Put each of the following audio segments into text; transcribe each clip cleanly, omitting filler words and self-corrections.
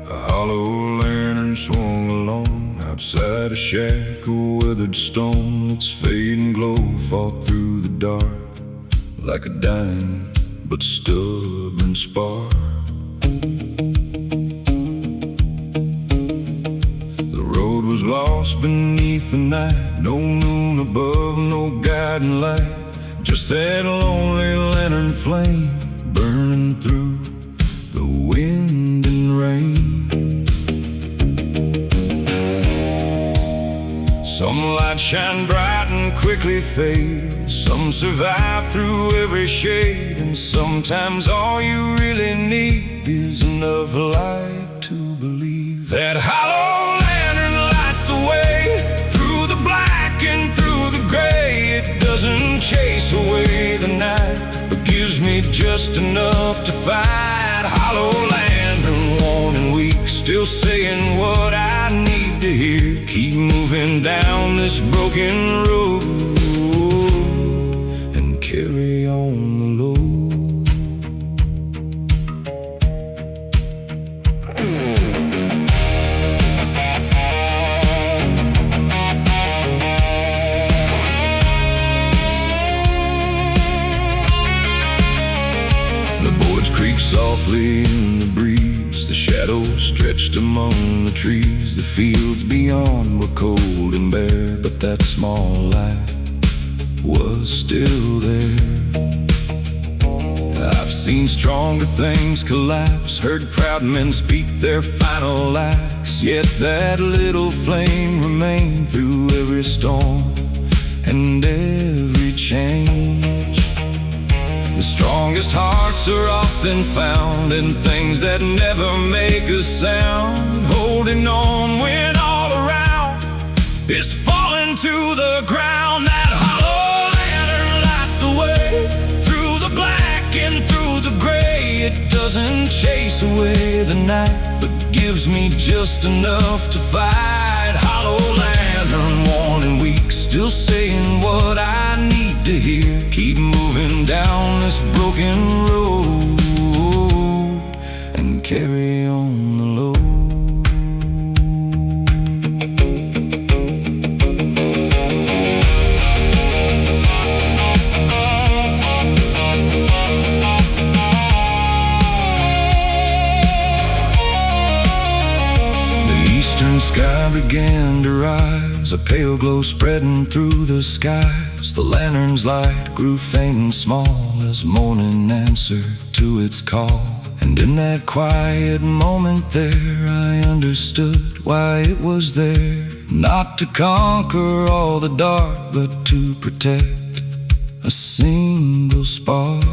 Hollow lantern swung along outside a shack, a weathered stone. Its fading glow fought through the dark like a dying but stubborn spark. The road was lost beneath the night, no moon above, no guiding light, just that lonely lantern flame burning through the wind and rain. Some lights shine bright and quickly fade, some survive through every shade, and sometimes all you really need is enough light to believe that hollow lantern lights the way through the black and through the gray. It doesn't chase away the night, but gives me just enough to fight. Hollow lantern, worn and weak, still saying what I need to hear. Keep moving down this broken road and carry on the load. The boards creak softly in the breeze, the shadows stretched among the trees. The fields beyond were cold and bare, but that small light was still there. I've seen stronger things collapse, heard proud men speak their final acts, yet that little flame remained through every storm and every change. The strongest hearts are often found in things that never make a sound, holding on when all around is falling to the ground. That hollow lantern lights the way through the black and through the gray. It doesn't chase away the night, but gives me just enough to fight. Hollow lantern, worn and weak, still saying what I need to hear. Keep moving down this broken road and carry on the load. The sky began to rise, a pale glow spreading through the skies. The lantern's light grew faint and small as morning answered to its call. And in that quiet moment there, I understood why it was there. Not to conquer all the dark, but to protect a single spark.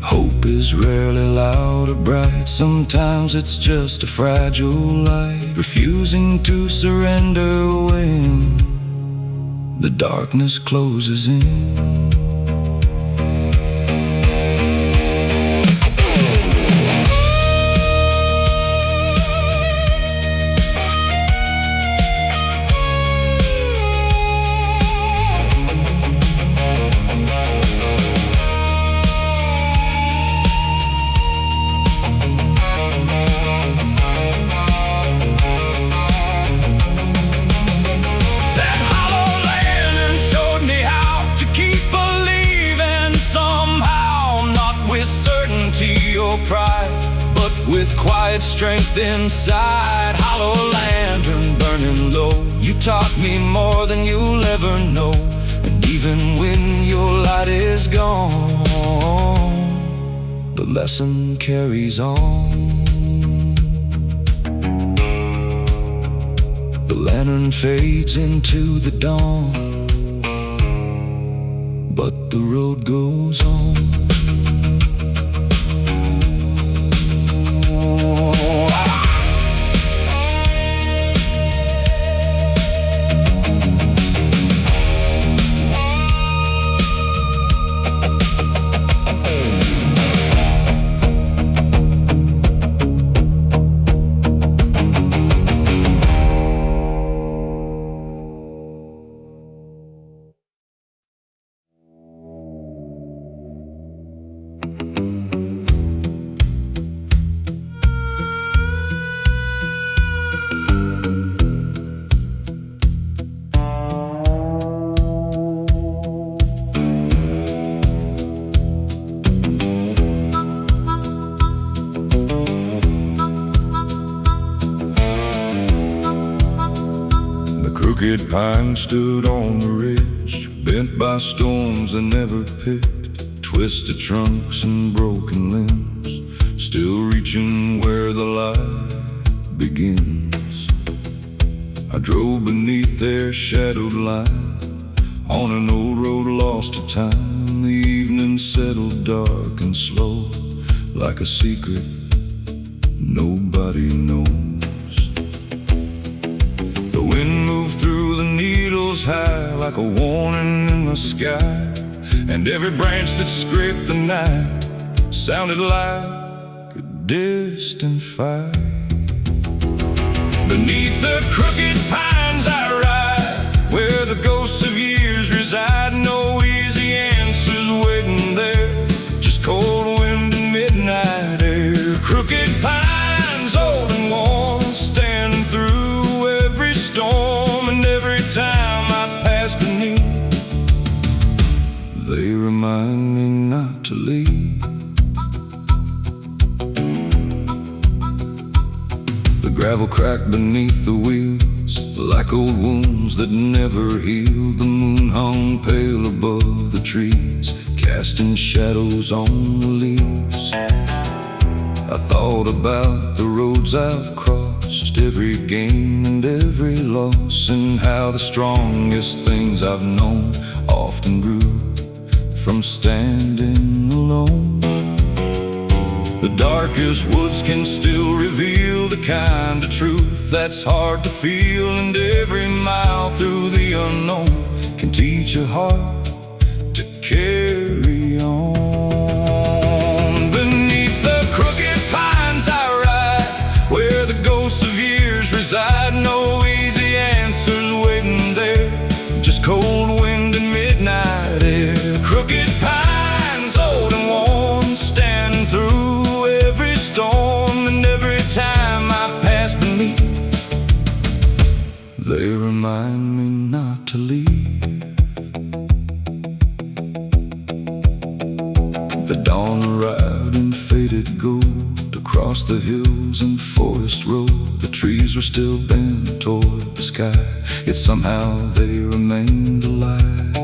Hope is rarely loud or bright, sometimes it's just a fragile light, refusing to surrender when the darkness closes in. Pride, but with quiet strength inside. Hollow lantern burning low, you taught me more than you'll ever know. And even when your light is gone, the lesson carries on. The lantern fades into the dawn, but the road goes on. crooked pine stood on the ridge, bent by storms that never picked, twisted trunks and broken limbs, still reaching where the light begins. I drove beneath their shadowed light on an old road lost to time. The evening settled dark and slow, like a secret nobody knows. The wind moved through the needles high, like a warning in the sky, and every branch that scraped the night sounded like a distant fight. Beneath the crooked pines I ride, where the ghosts of years reside. No easy answers waiting there, just cold wind and midnight air. Crooked pines, old and worn, standing through every storm, and every time I pass beneath, they remind me not to leave. The gravel cracked beneath the wheels, like old wounds that never healed. The moon hung pale above the trees, casting shadows on the leaves. I thought about the roads I've crossed, every gain and every loss, and how the strongest things I've known often grew from standing alone. The darkest woods can still reveal the kind of truth that's hard to feel, and every mile through the unknown can teach a heart to carry on. Beneath the crooked pines I ride, where the ghosts of years reside. No easy answers waiting there, just cold wind and midnight air. Crooked pines, old and worn, standing through every storm, and every time I pass beneath, they remind me not to leave. The dawn arrived in faded gold across the hills and forest road. The trees were still bent toward the sky, yet somehow they remained alive.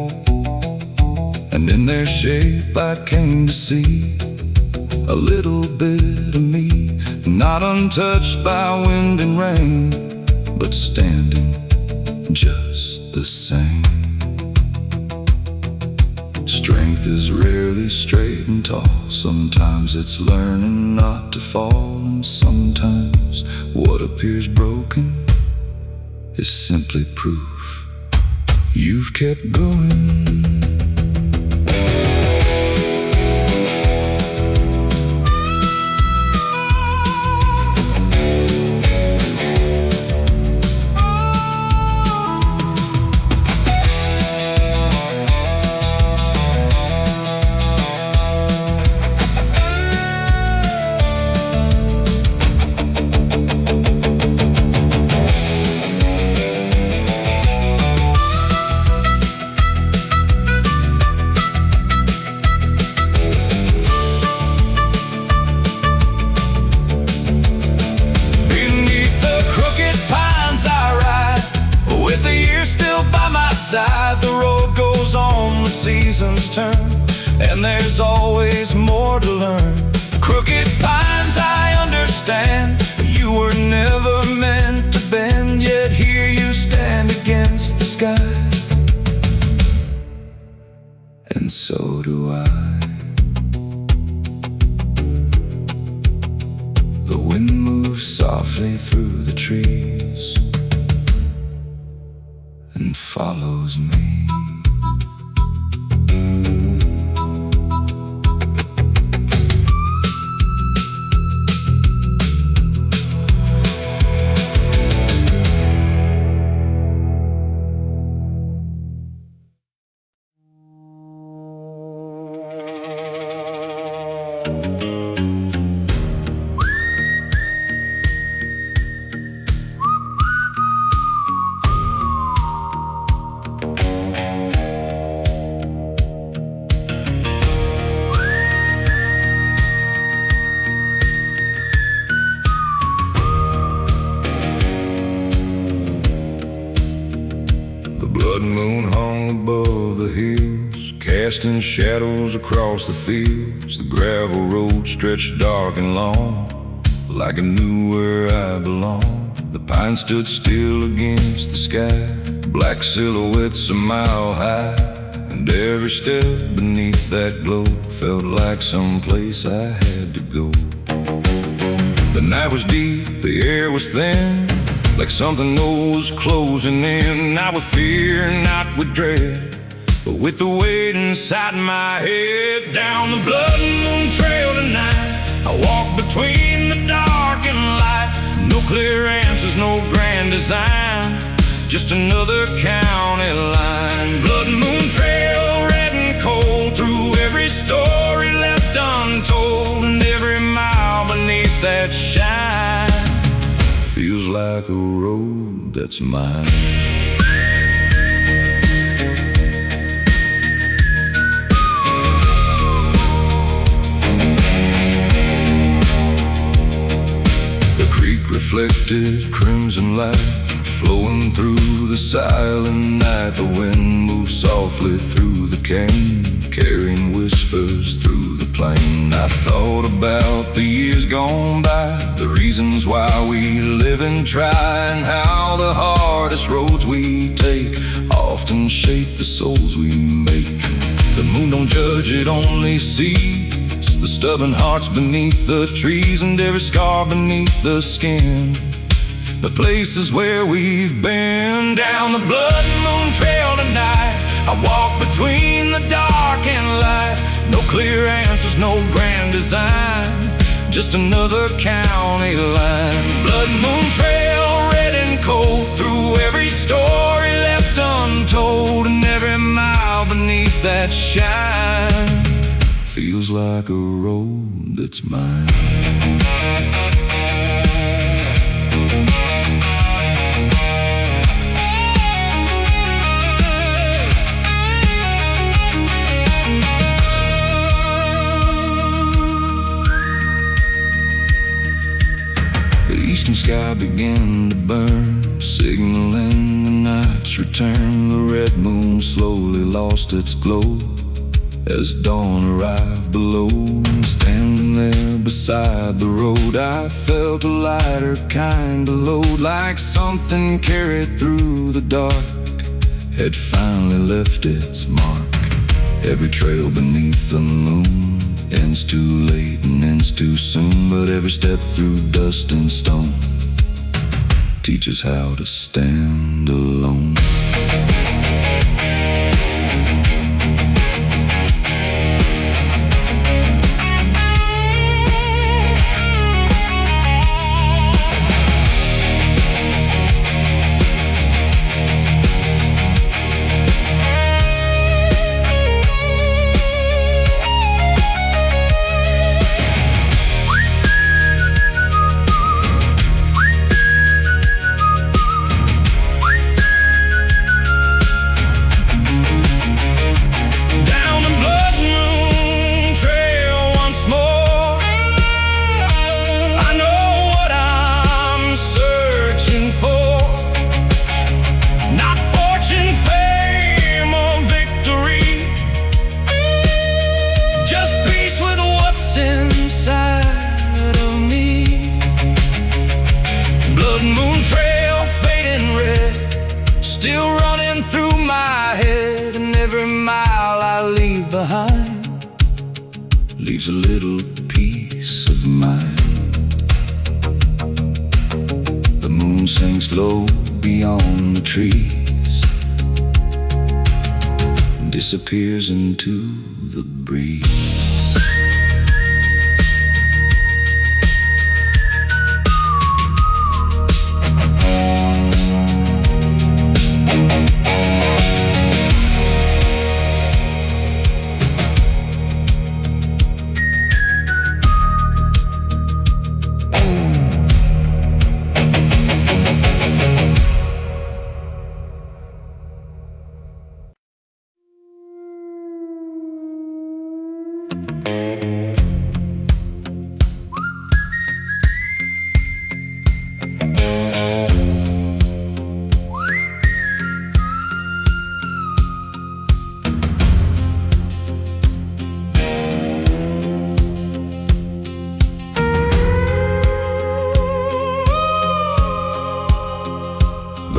And in their shape I came to see a little bit of me, not untouched by wind and rain, but standing just the same. Strength is rarely straight and tall. Sometimes it's learning not to fall, and sometimes what appears broken is simply proof you've kept going. The road goes on, the seasons turn, and there's always more to learn. Crooked pines, I understand, you were never meant to bend, yet here you stand against the sky, and so do I. The wind moves softly through the trees and follows me. blood moon hung above the hills, casting shadows across the fields. The gravel road stretched dark and long, like I knew where I belonged. The pine stood still against the sky, black silhouettes a mile high, and every step beneath that glow felt like some place I had to go. The night was deep, the air was thin, like something was closing in. Not with fear, not with dread, but with the weight inside my head. Down the blood moon trail tonight, I walk between the dark and light. No clear answers, no grand design, just another county line. Blood moon trail, red and cold, through every story left untold, and every mile beneath that shine feels like a road that's mine. The creek reflected crimson light, flowing through the silent night. The wind moved softly through the cane, carrying whispers through the plain. I thought about the years gone by, the reasons why we live and try, and how the hardest roads we take often shape the souls we make. The moon don't judge, it only sees the stubborn hearts beneath the trees, and every scar beneath the skin, the places where we've been. Down the blood moon trail tonight, I walk between the dark and light. No clear answers, no grand design, just another county line. Blood moon trail, red and cold, through every story left untold, and every mile beneath that shine feels like a road that's mine. The eastern sky began to burn, signaling the night's return. The red moon slowly lost its glow as dawn arrived below. Standing there beside the road, I felt a lighter kind of load, like something carried through the dark had finally left its mark. Every trail beneath the moon ends too late and ends too soon, but every step through dust and stone teaches how to stand alone. Still running through my head, and every mile I leave behind leaves a little piece of mind. The moon sinks low beyond the trees and disappears into the breeze.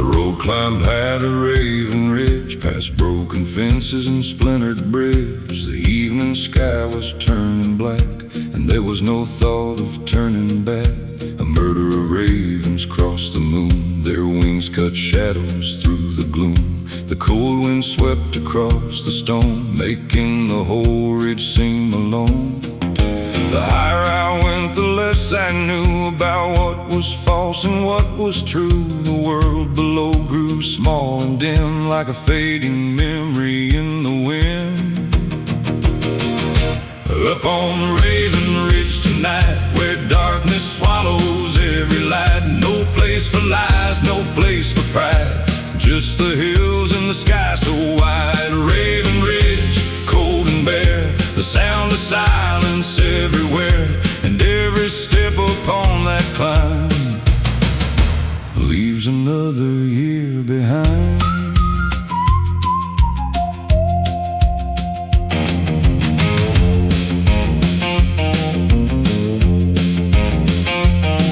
The road climbed high to Raven Ridge, past broken fences and splintered bridge. The evening sky was turning black, and there was no thought of turning back. A murder of ravens crossed the moon, their wings cut shadows through the gloom. The cold wind swept across the stone, making the whole ridge seem alone. The higher I went, the less I knew about what was false and what was true. The world below grew small and dim, like a fading memory in the wind. Up on Raven Ridge tonight, where darkness swallows every light. No place for lies, no place for pride, just the hills and the sky so wide. Raven Ridge, cold and bare, the sound of silence everywhere, and every step upon that climb leaves another year behind.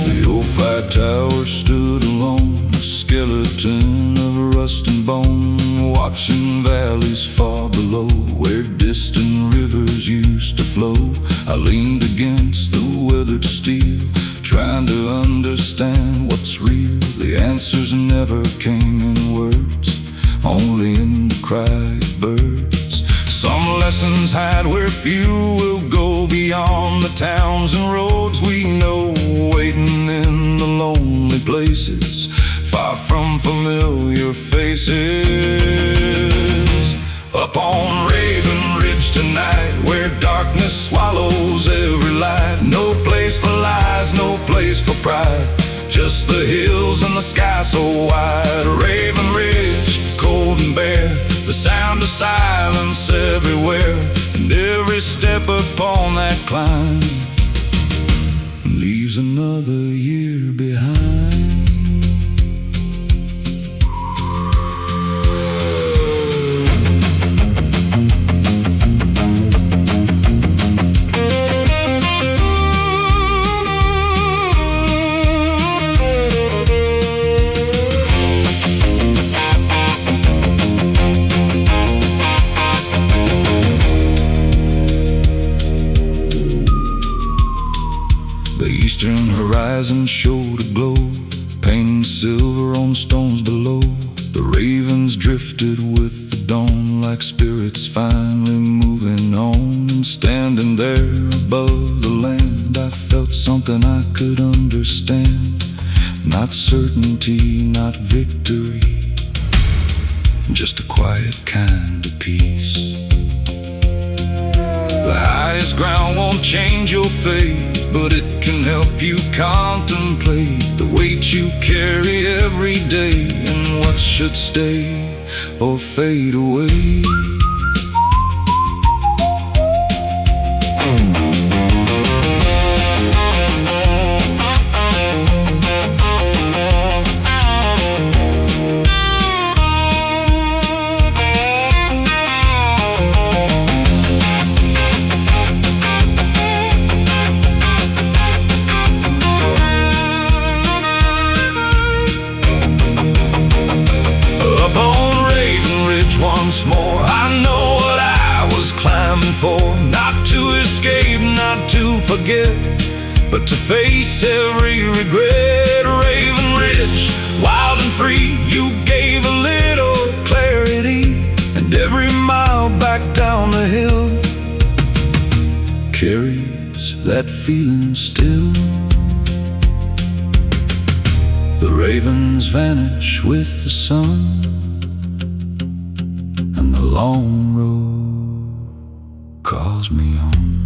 The old fire tower stood alone, a skeleton of rust and bone, watching valleys far below, where distant rivers used to flow. I leaned against the weathered steel, trying to understand what's real. The answers never came in words, only in the cry of birds. Some lessons hide where few will go, beyond the towns and roads we know, waiting in the lonely places, far from familiar faces. Up on Raven Ridge tonight, where darkness swallows every light. No place for lies, no place for pride, just the hills and the sky so wide. Raven Ridge, cold and bare, the sound of silence everywhere, and every step upon that climb leaves another year behind. Eastern horizon showed a glow, painting silver on stones below. The ravens drifted with the dawn, like spirits finally moving on. And standing there above the land, I felt something I could understand. Not certainty, not victory, just a quiet kind of peace. The highest ground won't change your fate, but it can help you contemplate the weight you carry every day, and what should stay or fade away. Once more, I know what I was climbing for. Not to escape, not to forget, but to face every regret. Raven Ridge, wild and free, you gave a little clarity, and every mile back down the hill carries that feeling still. The ravens vanish with the sun, and the long road calls me home.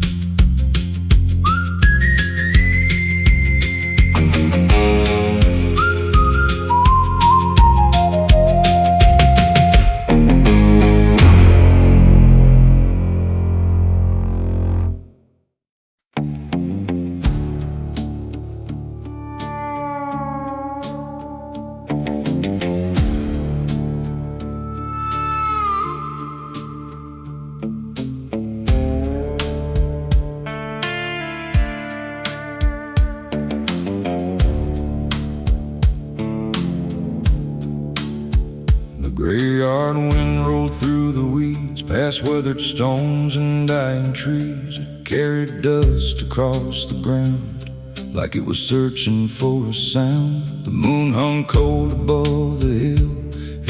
Graveyard wind rolled through the weeds, past weathered stones and dying trees. It carried dust across the ground like it was searching for a sound. The moon hung cold above the hill.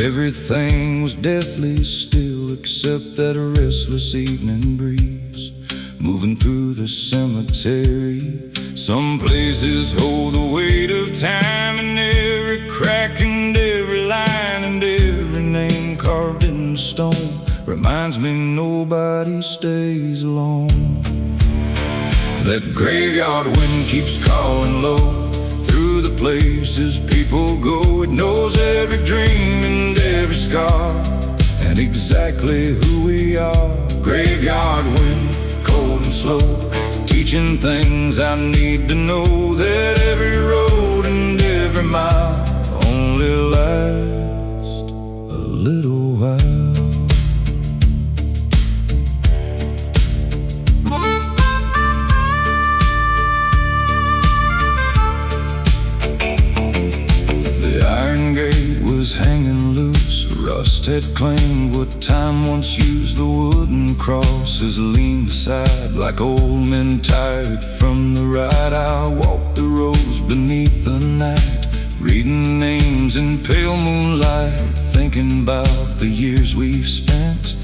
Everything was deathly still except that restless evening breeze moving through the cemetery. Some places hold the weight of time, and every crack and every line and every name carved in stone reminds me nobody stays alone. That graveyard wind keeps calling low through the places people go. It knows every dream and every scar and exactly who we are. Graveyard wind, cold and slow, teaching things I need to know. That every road and every mile only lasts a little while. Hanging loose, rust had claimed what time once used. The wooden crosses leaned aside like old men tired from the ride. I walked the roads beneath the night, reading names in pale moonlight, thinking about the years we've spent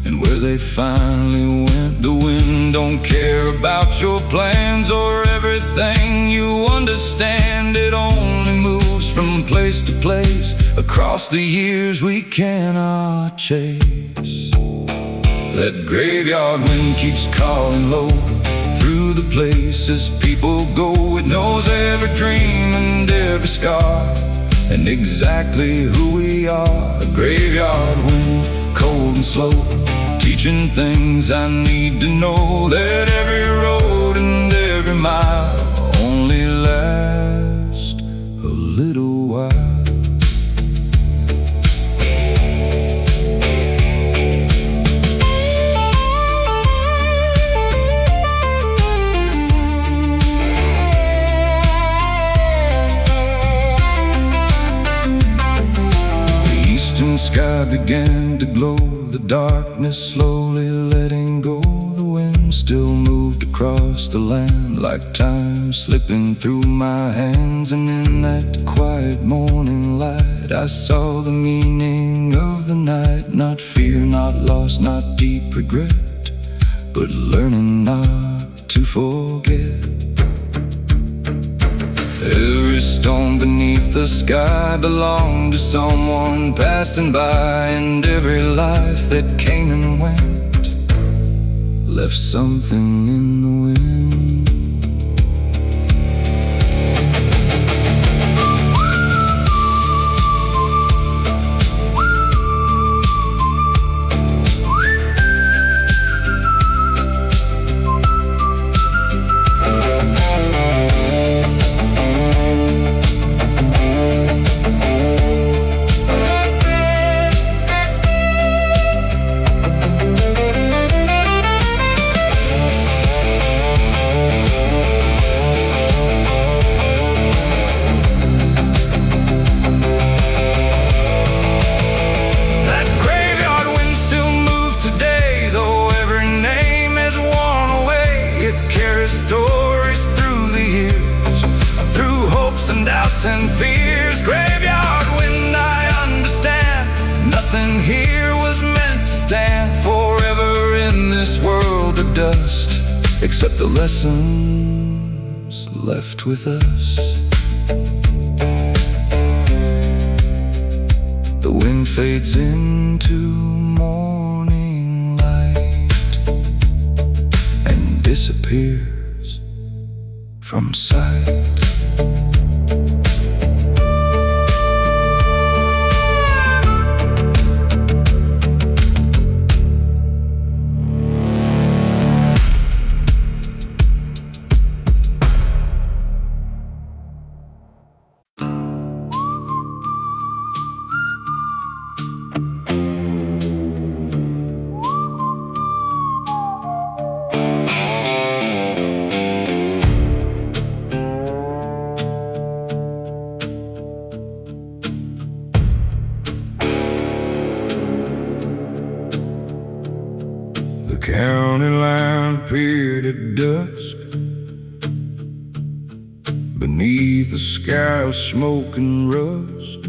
and where they finally went. The wind don't care about your plans or everything you understand. It only moves from place to place across the years we cannot chase. That graveyard wind keeps calling low through the places people go. It knows every dream and every scar and exactly who we are. A graveyard wind, cold and slow, teaching things I need to know. That every road and every mile only lasts a little while. The sky began to glow, the darkness slowly letting go. The wind still moved across the land like time slipping through my hands. And in that quiet morning light I saw the meaning of the night. Not fear, not loss, not deep regret, but learning not to forget. Every stone beneath the sky belonged to someone passing by, and every life that came and went left something in the wind. And fears, graveyard wind, I understand. Nothing here was meant to stand forever in this world of dust, except the lessons left with us. The wind fades into morning light and disappears from sight. county line appeared at dusk. Beneath the sky of smoke and rust,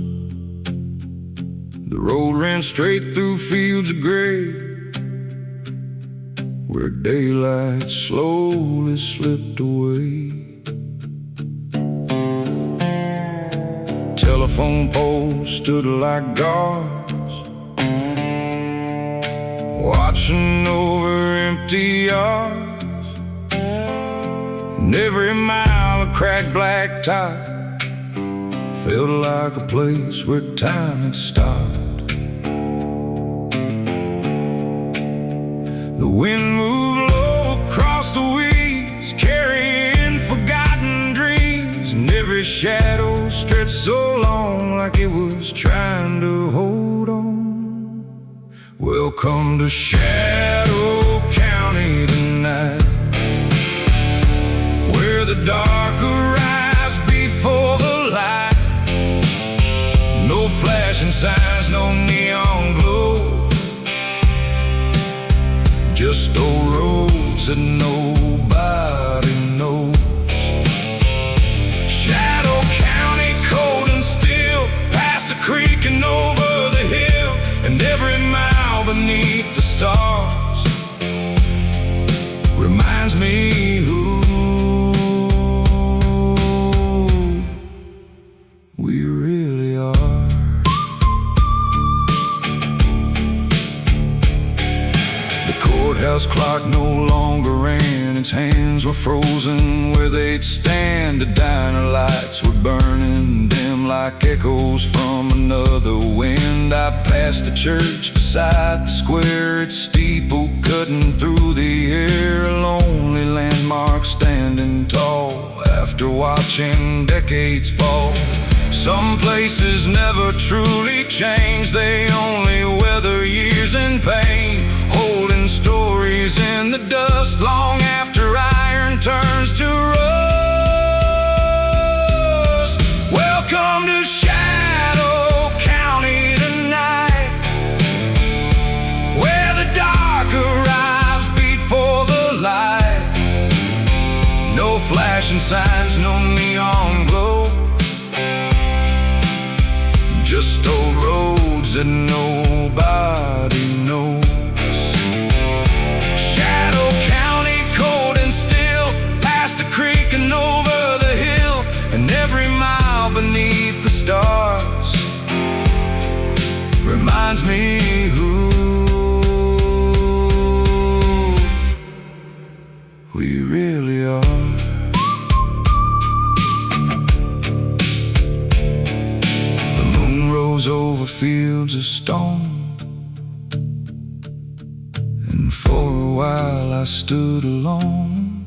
the road ran straight through fields of gray, where daylight slowly slipped away. Telephone poles stood like guards, watching over empty yards, and every mile of cracked black tile felt like a place where time had stopped. The wind moved low across the weeds, carrying forgotten dreams, and every shadow stretched so long like it was trying to hold on. Welcome to Shadow County tonight, where the dark arrives before the light. No flashing signs, no neon glow, just old roads that nobody knows. Shadow County, cold and still, past the creek and over the hill, and every mile beneath the stars reminds me who we really are. The courthouse clock no longer ran, its hands were frozen where they'd stand. The diner lights were burning dim like echoes from another wind. I passed the church beside the square, its steeple cutting through the air, a lonely landmark standing tall after watching decades fall. Some places never truly change, they only weather years in pain, holding stories in the dust long after iron turns to rust. Welcome to Shadow County tonight, where the dark arrives before the light. No flashing signs, no neon glow, just old roads that nobody knows. Shadow County, cold and still, past the creek and over the hill, and every mile beneath the stars reminds me who we really are. Over fields of stone, and for a while I stood alone,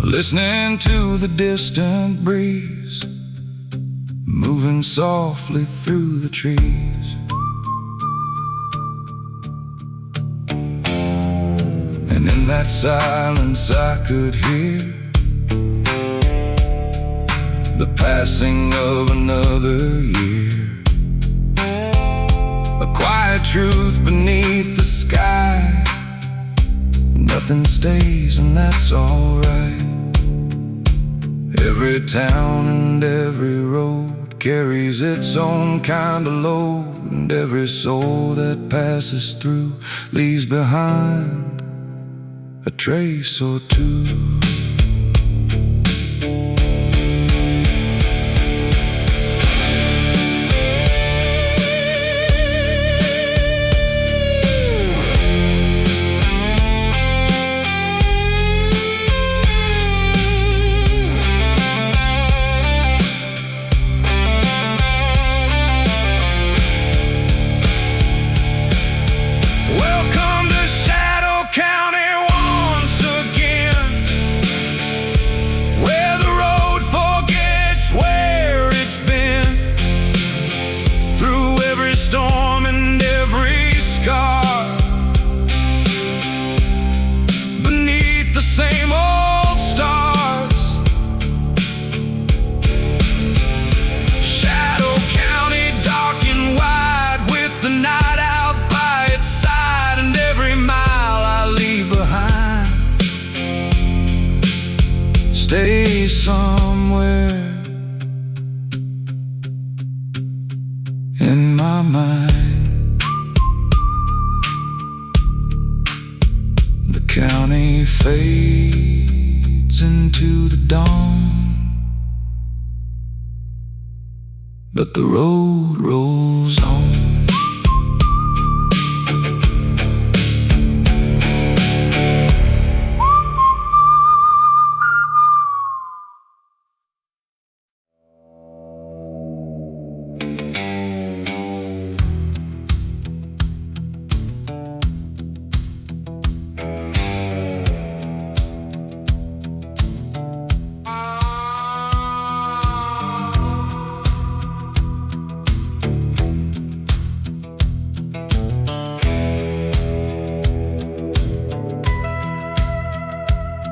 listening to the distant breeze moving softly through the trees. And in that silence I could hear the passing of another year, a quiet truth beneath the sky. Nothing stays, and that's alright. Every town and every road carries its own kind of load, and every soul that passes through leaves behind a trace or two. somewhere in my mind. The county fades into the dawn, but the road rolls on.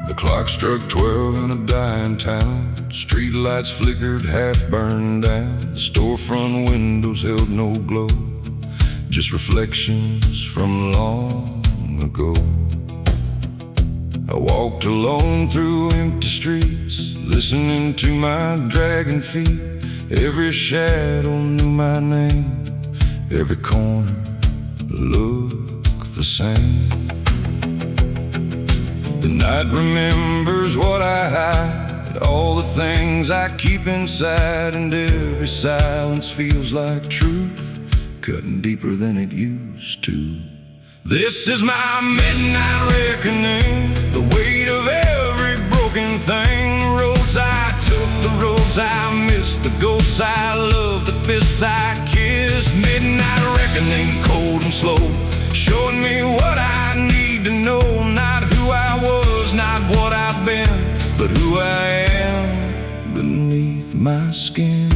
The clock struck 12 in a dying town. Streetlights flickered, half burned down. The storefront windows held no glow, just reflections from long ago. I walked alone through empty streets, listening to my dragging feet. Every shadow knew my name, every corner looked the same. The night remembers what I hide, all the things I keep inside, and every silence feels like truth, cutting deeper than it used to. This is my midnight reckoning, the weight of every broken thing. The roads I took, the roads I missed, the ghosts I loved, the fists I kissed. Midnight reckoning, cold and slow, showing me what I need to know. Not who I was, not what I've been, but who I am beneath my skin.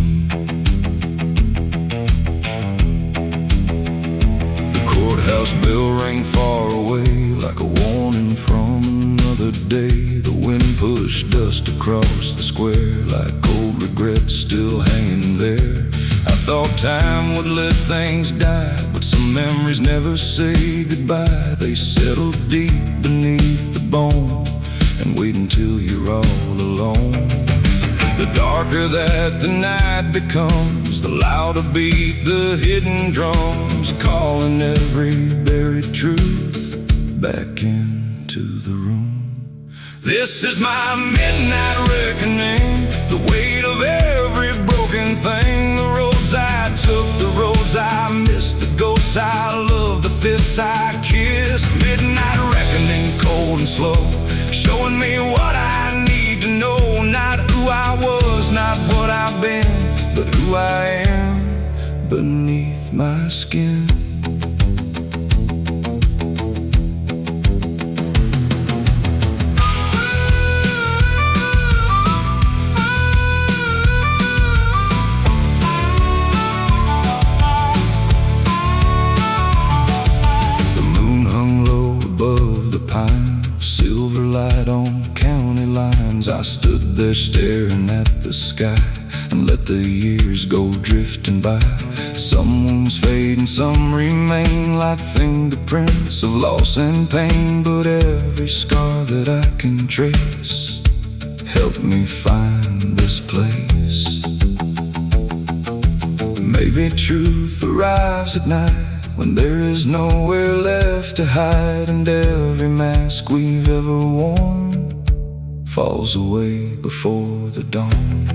The courthouse bell rang far away, like a warning from another day. The wind pushed dust across the square, like old regrets still hanging there. I thought time would let things die, but some memories never say goodbye. They settle deep beneath the bone and wait until you're all alone. The darker that the night becomes, the louder beat the hidden drums, calling every buried truth back into the room. This is my midnight reckoning, the weight of every broken thing. The roads I took, the roads I missed, the ghosts I loved, the fists I kissed. Midnight reckoning, cold and slow, showing me what I need to know. Not who I was, not what I've been, but who I am beneath my skin. Silver light on county lines. I stood there staring at the sky and let the years go drifting by. Some wounds fade and some remain, like fingerprints of loss and pain. But every scar that I can trace helped me find this place. Maybe truth arrives at night, when there is nowhere left to hide, and every mask we've ever worn falls away before the dawn.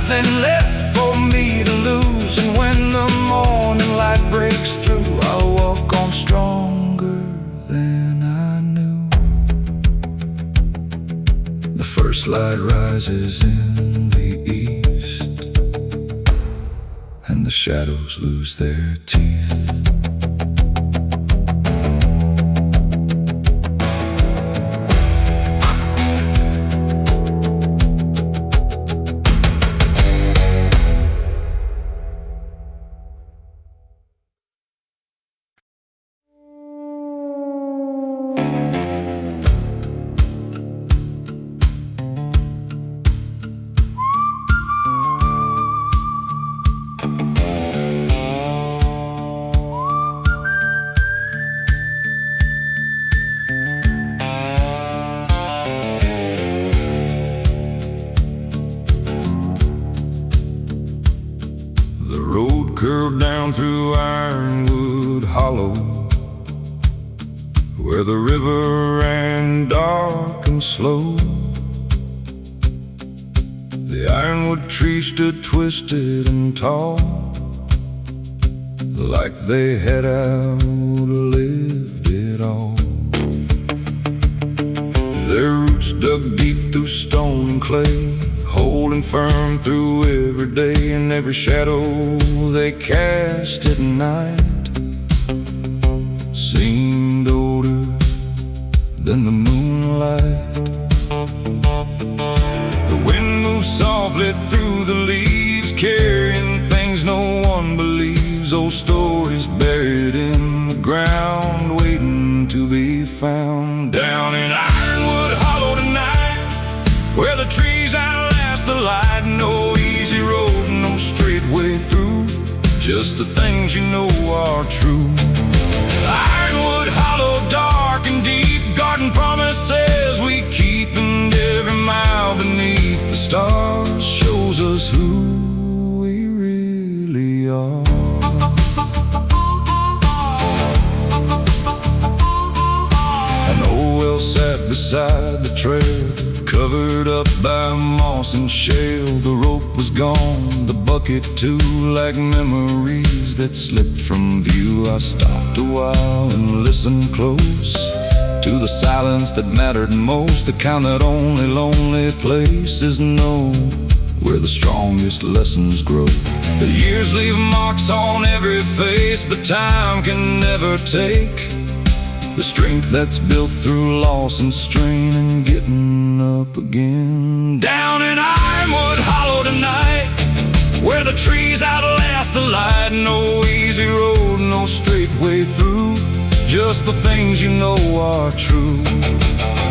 nothing left for me to lose. And when the morning light breaks through, I'll walk on stronger than I knew. The first light rises in the east, and the shadows lose their teeth. Curved down through Ironwood Hollow, where the river ran dark and slow. The ironwood trees stood twisted and tall, like they had outlived it all. Their roots dug deep through stone and clay, holding firm through every day, and every shadow they cast at night seemed older than the moonlight. The wind moved softly through the leaves, carrying things no one believes, old stories buried in the ground, waiting to be found. Down in Ironwood Hollow tonight, where the trees outlast the light, no easy road, no straight way through, just the things you know are true. Ironwood Hollow, dark and deep, garden promises we keep, and every mile beneath the stars shows us who we really are. An old well sat beside the trail, covered up by moss and shale. The rope was gone, the bucket too, like memories that slipped from view. I stopped a while and listened close to the silence that mattered most, the kind that only lonely places know, where the strongest lessons grow. The years leave marks on every face, but time can never take the strength that's built through loss and strain and getting up again. Down in Ironwood Hollow tonight, where the trees outlast the light, no easy road, no straight way through, just the things you know are true.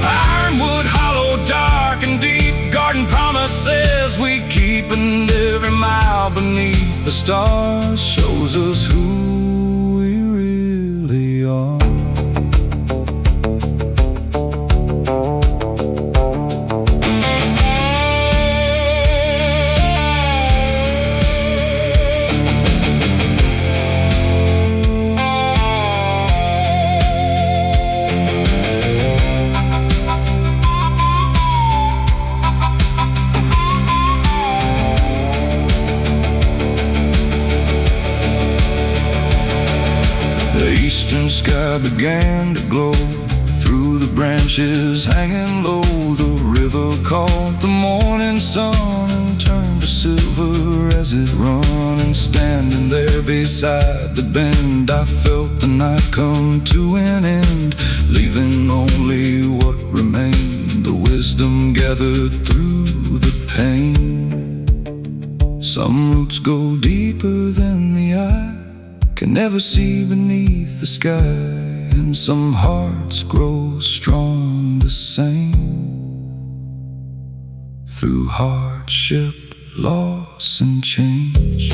Ironwood Hollow, dark and deep, garden promises we keep, and every mile beneath the stars shows us who we really are. The eastern sky began to glow through the branches hanging low. The river caught the morning sun and turned to silver as it run. And standing there beside the bend, I felt the night come to an end, leaving only what remained, the wisdom gathered through the pain. Some roots go deeper than the eye can never see beneath the sky, and some hearts grow strong the same through hardship, loss, and change.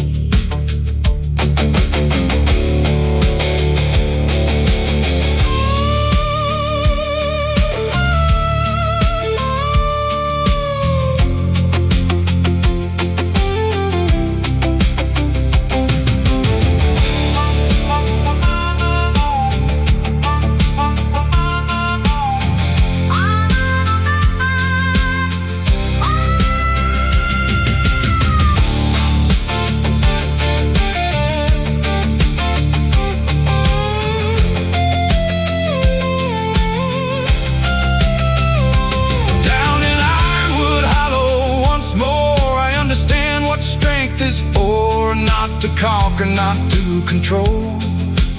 marker not to control,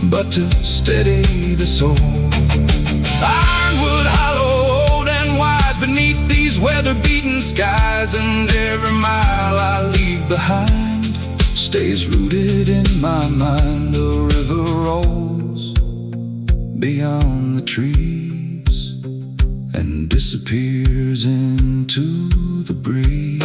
but to steady the soul. Ironwood, hollow, old and wise, beneath these weather-beaten skies, and every mile I leave behind stays rooted in my mind. The river rolls beyond the trees and disappears into the breeze.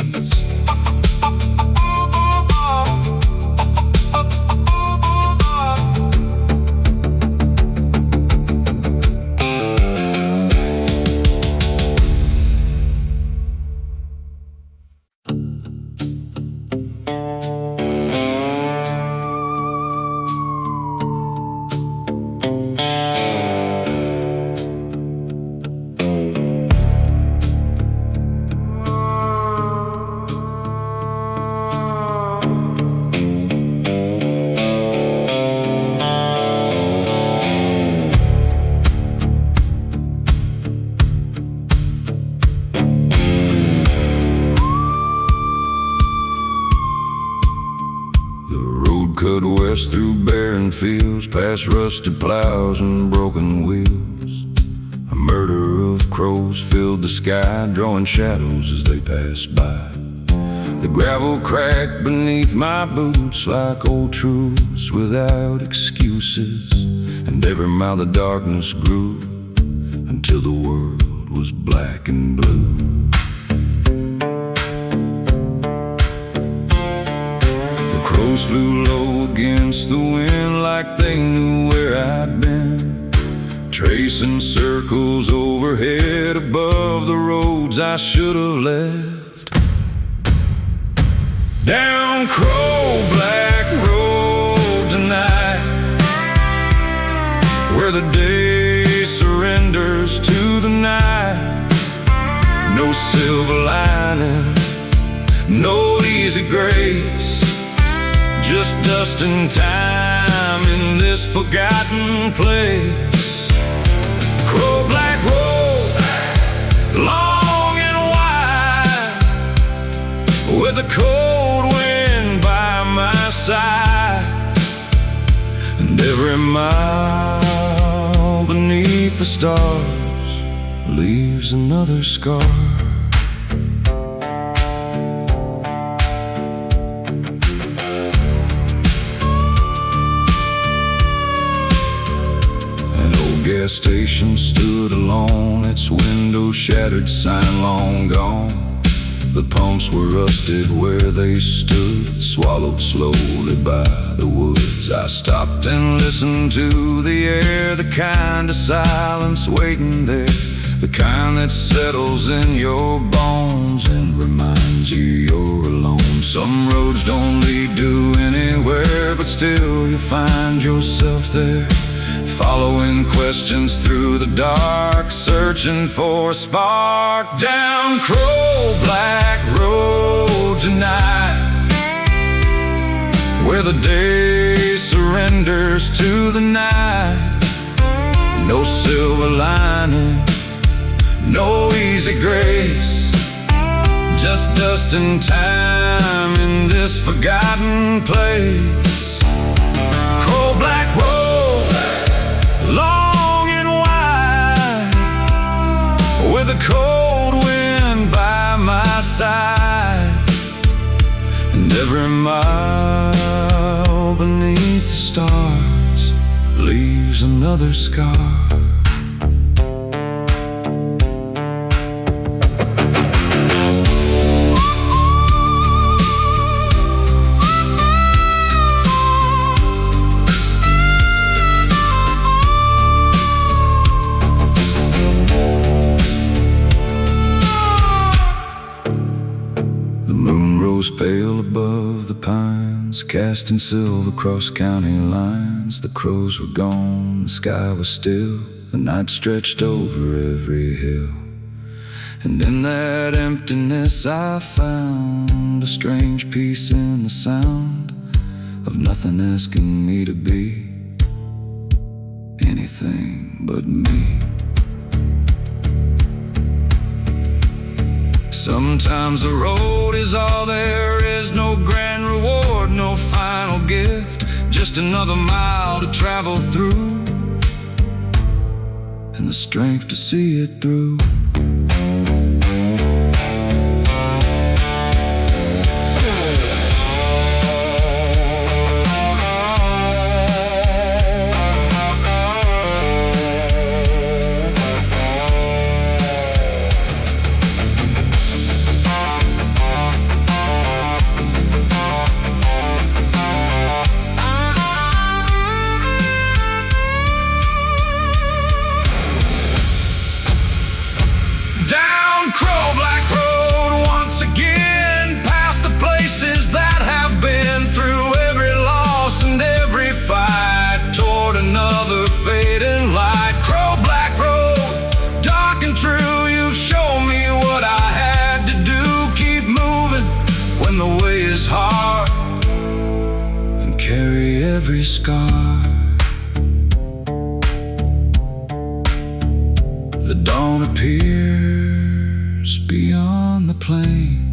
Cut west through barren fields, past rusted plows and broken wheels. A murder of crows filled the sky, drawing shadows as they passed by. The gravel cracked beneath my boots like old truths without excuses, and every mile the darkness grew until the world was black and blue. Crows flew low against the wind like they knew where I'd been, tracing circles overhead above the roads I should have left. Down Crow-Black Road tonight, where the day surrenders to the night. No silver lining, no easy grace, just dust and time in this forgotten place. Crow-Black Road, long and wide, with a cold wind by my side, and every mile beneath the stars leaves another scar. Gas station stood alone, its window shattered, sign long gone. The pumps were rusted where they stood, swallowed slowly by the woods. I stopped and listened to the air, the kind of silence waiting there, the kind that settles in your bones and reminds you you're alone. Some roads don't lead to anywhere, but still you find yourself there, following questions through the dark, searching for a spark. Down Crow-Black Road tonight, where the day surrenders to the night. No silver lining, no easy grace, just dust and time in this forgotten place. Crow-Black Road, long and wide, with a cold wind by my side, and every mile beneath the stars leaves another scar. Pale above the pines, casting silver across county lines. The crows were gone, the sky was still, the night stretched over every hill. And in that emptiness I found a strange peace in the sound of nothing asking me to be anything but me. Sometimes the road is all there is, no grand reward, no final gift, just another mile to travel through, and the strength to see it through. Every scar, the dawn appears beyond the plain,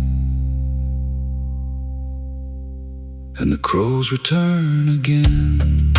and the crows return again.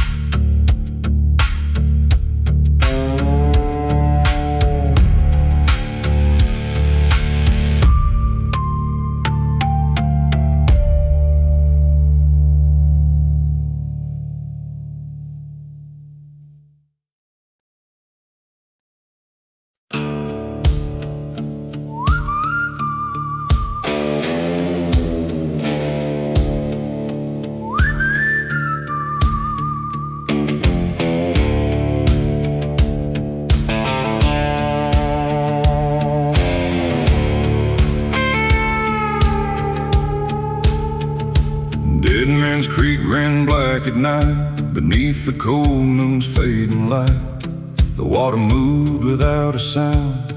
Dead Man's Creek ran black at night beneath the cold moon's fading light. The water moved without a sound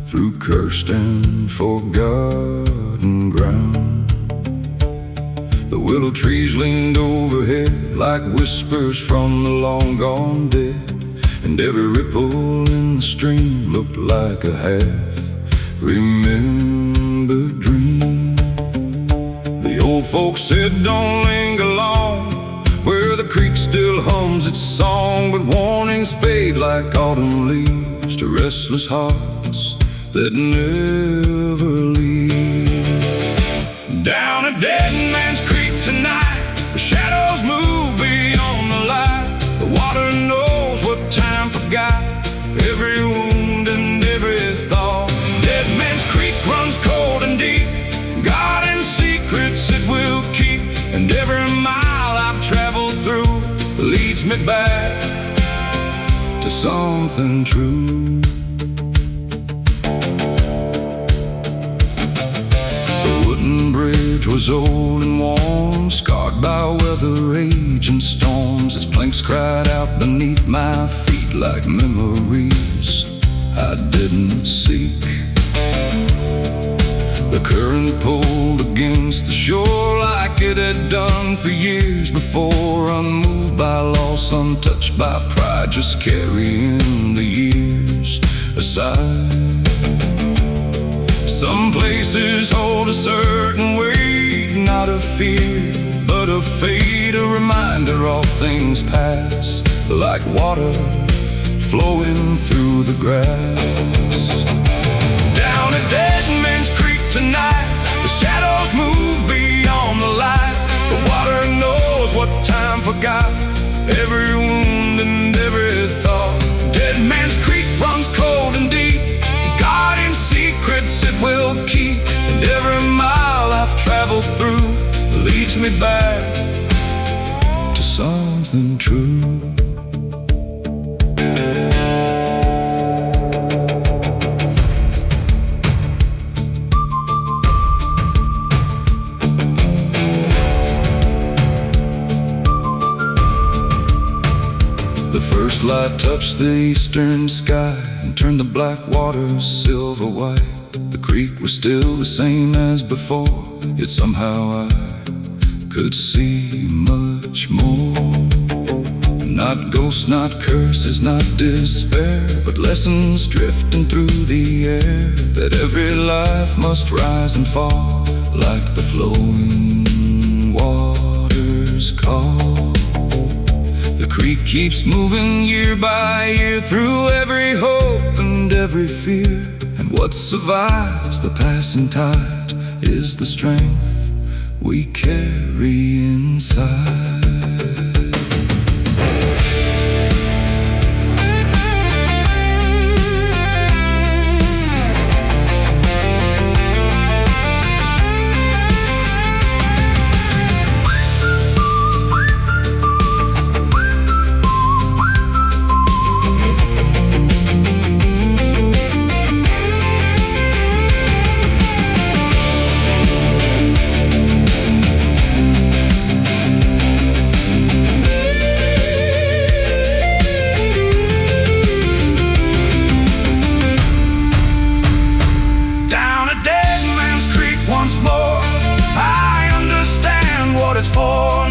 through cursed and forgotten ground. The willow trees leaned overhead like whispers from the long gone dead, and every ripple in the stream looked like a half-remembered dream. The old folks said don't linger long where the creek still hums its song, but warnings fade like autumn leaves to restless hearts that never leave. Down a Dead Man's Creek tonight, the shadows move beyond the light. The water knows what time forgot, every wound and every thought. Dead Man's Creek runs cold and deep, God and secrets it will keep, and every mile I've traveled through leads me back to something true. The wooden bridge was old and worn, scarred by weather, age, and storms. Its planks cried out beneath my feet like memories I didn't seek. The current pulled against the shore like it had done for years before, unmoved by loss, untouched by pride, just carrying the years aside. Some places hold a certain weight, not of fear, but of fate, a reminder all things pass, like water flowing through the grass. Down a Dead Man's Creek tonight, the shadows move beyond the light. The water knows what time forgot, every wound and every thought. Dead Man's Creek runs cold and deep, God in secrets it will keep, and every mile I've traveled through leads me back to something true. The first light touched the eastern sky and turned the black waters silver white. The creek was still the same as before, yet somehow I could see much more. Not ghosts, not curses, not despair, but lessons drifting through the air, that every life must rise and fall like the flowing waters call. creek keeps moving year by year, through every hope and every fear. And what survives the passing tide is the strength we carry inside.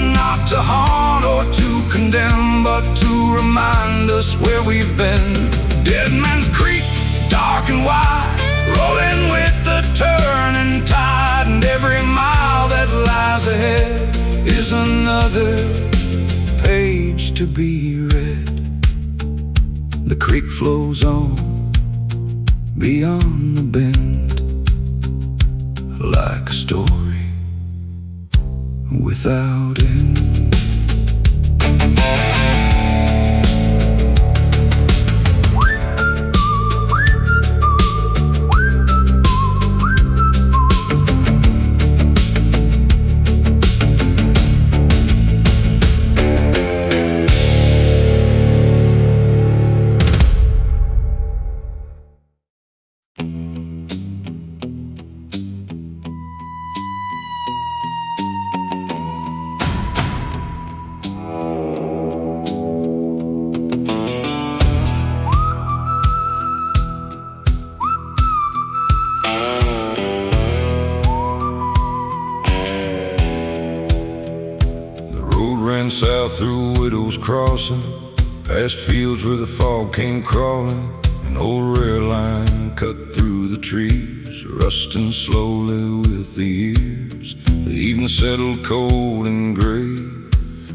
Not to haunt or to condemn, but to remind us where we've been. Dead Man's Creek, dark and wide, rolling with the turning tide. And every mile that lies ahead is another page to be read. The creek flows on beyond the bend, like a story without end. Ran south through Widow's Crossing, past fields where the fog came crawling. An old rail line cut through the trees, rusting slowly with the years. The evening settled cold and gray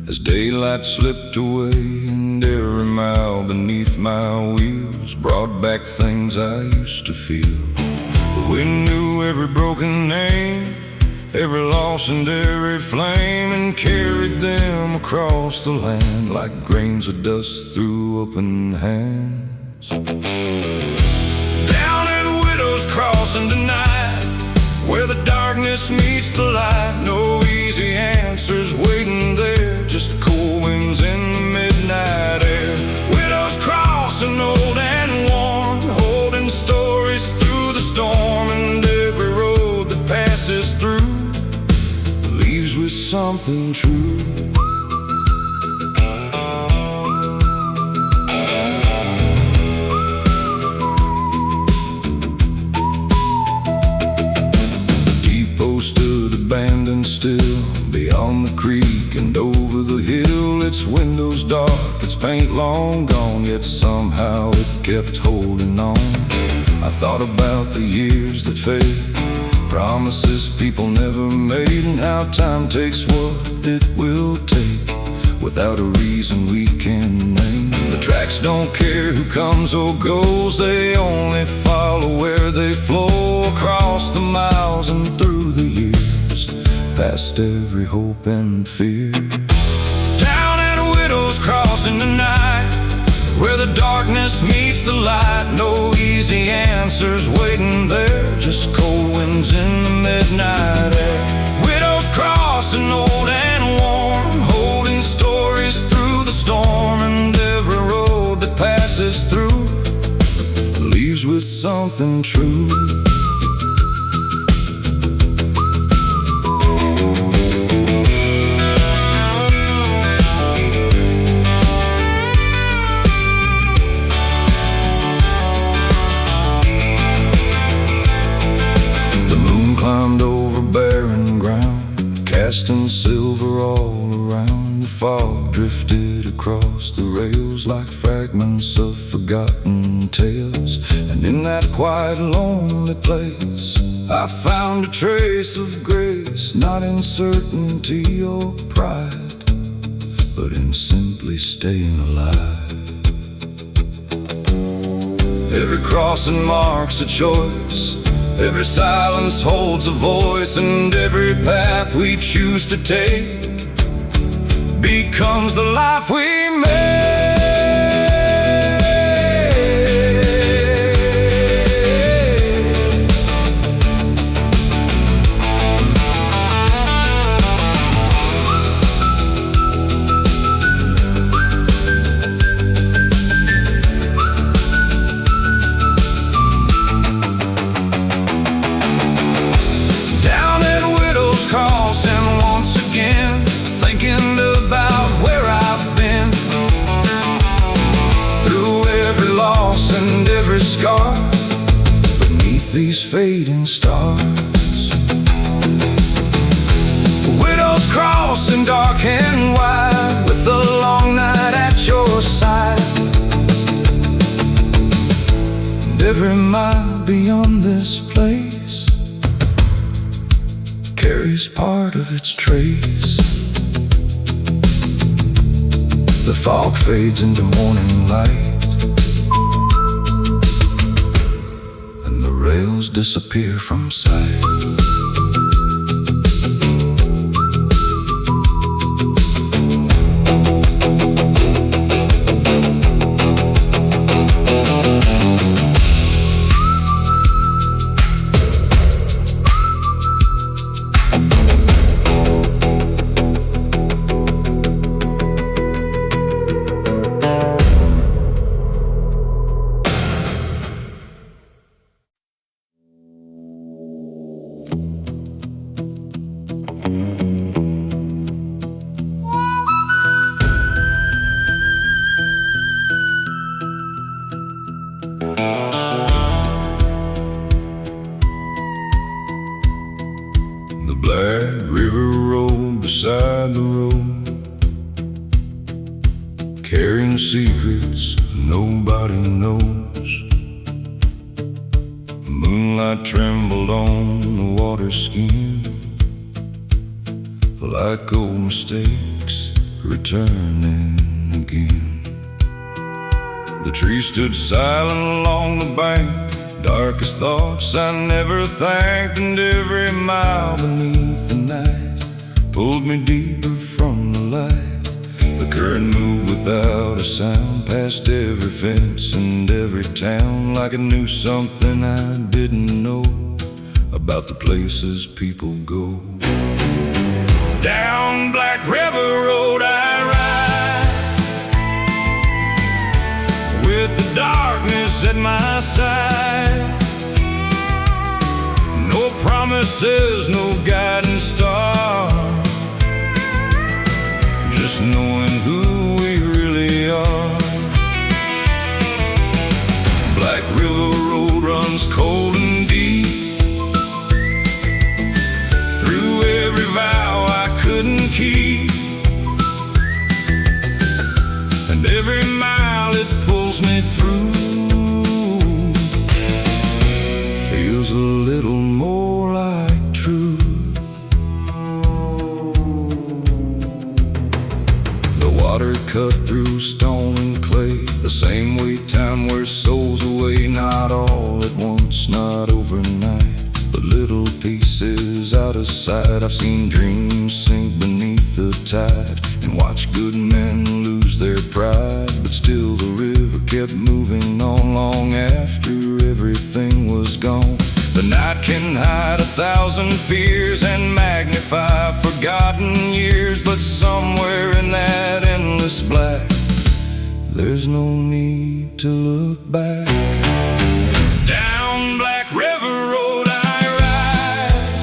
as daylight slipped away, and every mile beneath my wheels brought back things I used to feel. The wind knew every broken name, every loss and every flame, and carried them across the land like grains of dust through open hands. Down at Widow's Crossing tonight, where the darkness meets the light, no easy answers waiting there, just cool winds in the midnight air. Widow's Crossing, old and worn, holding stories through the storm, and every road that passes through leaves with something true. The depot stood abandoned still beyond the creek and over the hill. Its windows dark, its paint long gone, yet somehow it kept holding on. I thought about the years that fade, promises people never made, and how time takes what it will take without a reason we can name. The tracks don't care who comes or goes, they only follow where they flow, across the miles and through the years, past every hope and fear. Down at Widow's Crossing tonight, where the darkness meets the light, no easy answers waiting there, just cold winds in the midnight air. Widow's Crossing, old and worn, holding stories through the storm, and every road that passes through leaves with something true. Climbed over barren ground, casting silver all around. The fog drifted across the rails like fragments of forgotten tales, and in that quiet, lonely place I found a trace of grace, not in certainty or pride, but in simply staying alive. Every crossing marks a choice, every silence holds a voice, and every path we choose to take becomes the life we make. Scar beneath these fading stars. Widow's cross in dark and wide, with the long night at your side. And every mile beyond this place carries part of its trace. The fog fades into morning light, rails disappear from sight. The Black River road beside the road, carrying secrets nobody knows. Moonlight trembled on the water skin, like old mistakes returning again. The tree stood silent along the bank, darkest thoughts I never thanked, and every mile beneath the night pulled me deeper from the light. The current moved without a sound, past every fence and every town, like it knew something I didn't know about the places people go. Down Black River Road I ride, with the darkness at my side. No promises, no guiding star, just knowing who we really are. Black River Road runs cold and deep, through every vow I couldn't keep, and every mile it pulls me through feels a little more like truth. The water cut through stone and clay, the same way time wears souls away. Not all at once, not overnight, but little pieces out of sight. I've seen dreams sink beneath the tide, and watched good men lose their pride, but still the river kept moving on long after everything was gone. The night can hide 1,000 fears and magnify forgotten years, but somewhere in that endless black, there's no need to look back. Down Black River Road I ride,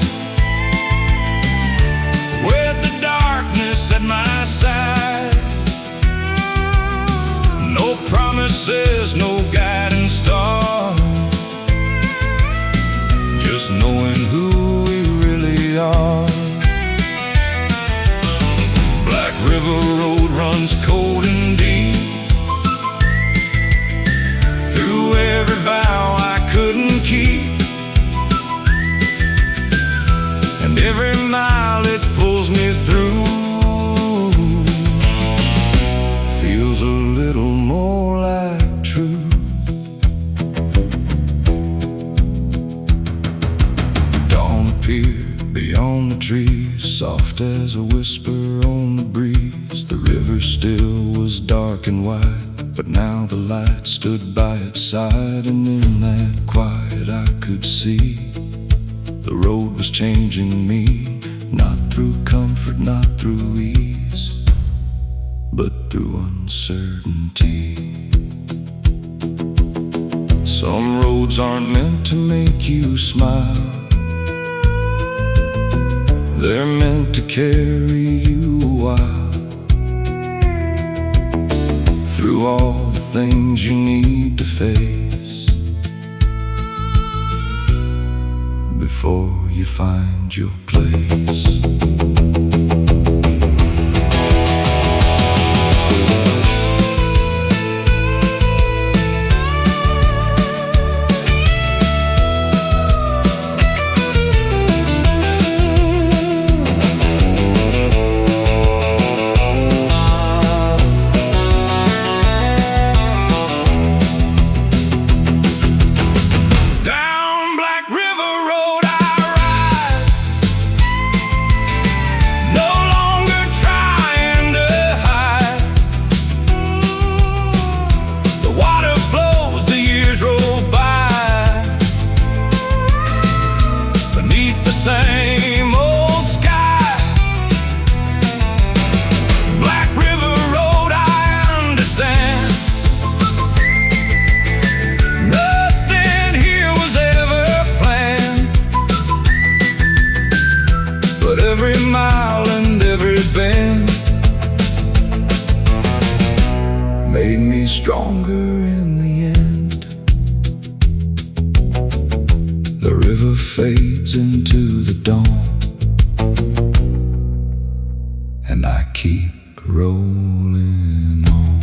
with the darkness at my side. No promises, no guiding star, just knowing who we really are. Black River Road runs cold and deep, through every vow I couldn't keep, and every mile it pulls me through Soft as a whisper on the breeze, the river still was dark and wide, but now the light stood by its side, and in that quiet I could see the road was changing me, not through comfort, not through ease, but through uncertainty. Some roads aren't meant to make you smile, they're meant to carry you a while through all the things you need to face before you find your place. Same old sky, Black River Road, I understand. Nothing here was ever planned, but every mile and every bend made me stronger in the end. The river fades into the dawn, and I keep rolling on.